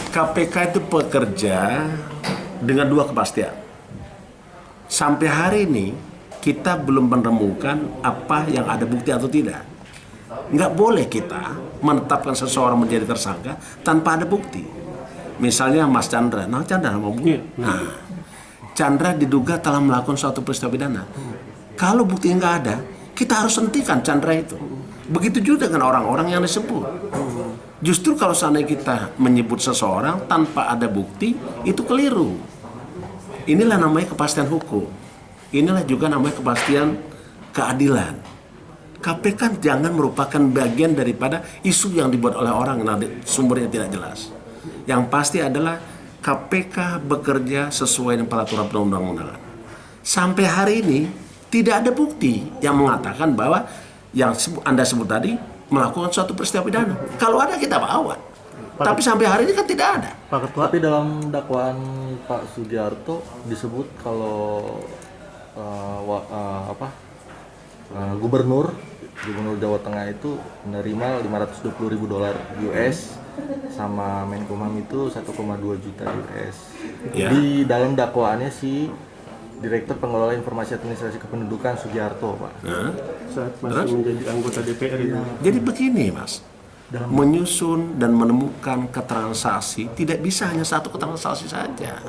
KPK itu bekerja dengan dua kepastian. Sampai hari ini kita belum menemukan apa yang ada bukti atau tidak. Nggak boleh kita menetapkan seseorang menjadi tersangka tanpa ada bukti. Misalnya Mas Chandra, Chandra diduga telah melakukan suatu peristiwa pidana. Kalau bukti nggak ada, kita harus hentikan Chandra itu. Begitu juga dengan orang-orang yang disebut. Justru kalau seandainya kita menyebut seseorang tanpa ada bukti, itu keliru. Inilah namanya kepastian hukum. Inilah juga namanya kepastian keadilan. KPK jangan merupakan bagian daripada isu yang dibuat oleh orang yang sumbernya tidak jelas. Yang pasti adalah KPK bekerja sesuai dengan peraturan perundang-undangan. Sampai hari ini tidak ada bukti yang mengatakan bahwa yang Anda sebut tadi melakukan suatu peristiwa pidana. Kalau ada kita bawa. Tapi sampai hari ini kan tidak ada. Pak Ketua, tapi dalam dakwaan Pak Sugiharto disebut kalau Gubernur Jawa Tengah itu menerima $520.000 US sama Menkumham itu 1,2 juta US. Ya. Di dalam dakwaannya si Direktur Pengelola Informasi Administrasi Kependudukan Sugiharto, Pak. Saat masih menjadi anggota DPR itu. Jadi begini, Mas. Menyusun dan menemukan keterangan saksi tidak bisa hanya satu keterangan saksi saja.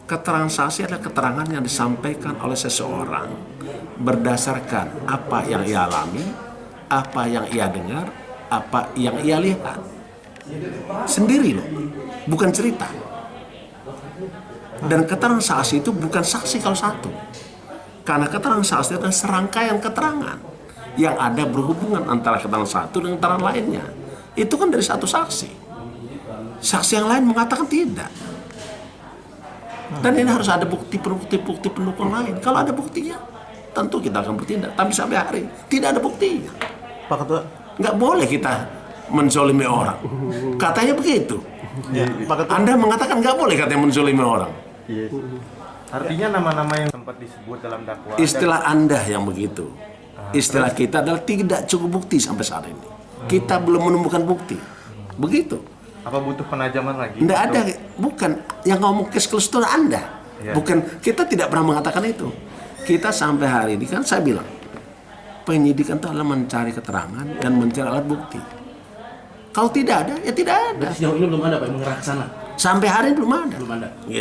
Keterangan saksi adalah keterangan yang disampaikan oleh seseorang berdasarkan apa yang ia alami, apa yang ia dengar, apa yang ia lihat. Sendiri loh, bukan cerita. Dan keterangan saksi itu bukan saksi kalau satu. Karena keterangan saksi adalah serangkaian keterangan yang ada berhubungan antara keterangan satu dengan keterangan lainnya. Itu kan dari satu saksi. Saksi yang lain mengatakan tidak. Dan ini harus ada bukti pendukung lain. Kalau ada buktinya, tentu kita akan bertindak. Tapi sampai hari tidak ada buktinya. Pak Ketua, nggak boleh kita menzolimi orang. Katanya begitu. ya, Pak Ketua. Anda mengatakan nggak boleh katanya menzolimi orang. Iya. Artinya nama-nama yang sempat disebut dalam dakwaan. Istilah Anda yang begitu. Istilah kita adalah tidak cukup bukti sampai saat ini. Kita belum menemukan bukti. Begitu. Apa butuh penajaman lagi? Tidak ada, bukan yang ngomong kes-kes itu Anda. Ya. Bukan, kita tidak pernah mengatakan itu. Kita sampai hari ini kan saya bilang, penyidikan itu adalah mencari keterangan dan mencari alat bukti. Kalau tidak ada, ya tidak ada. Sejauh ini belum ada Pak yang mengarah ke sana. Sampai hari ini belum ada. Belum ada. Gitu.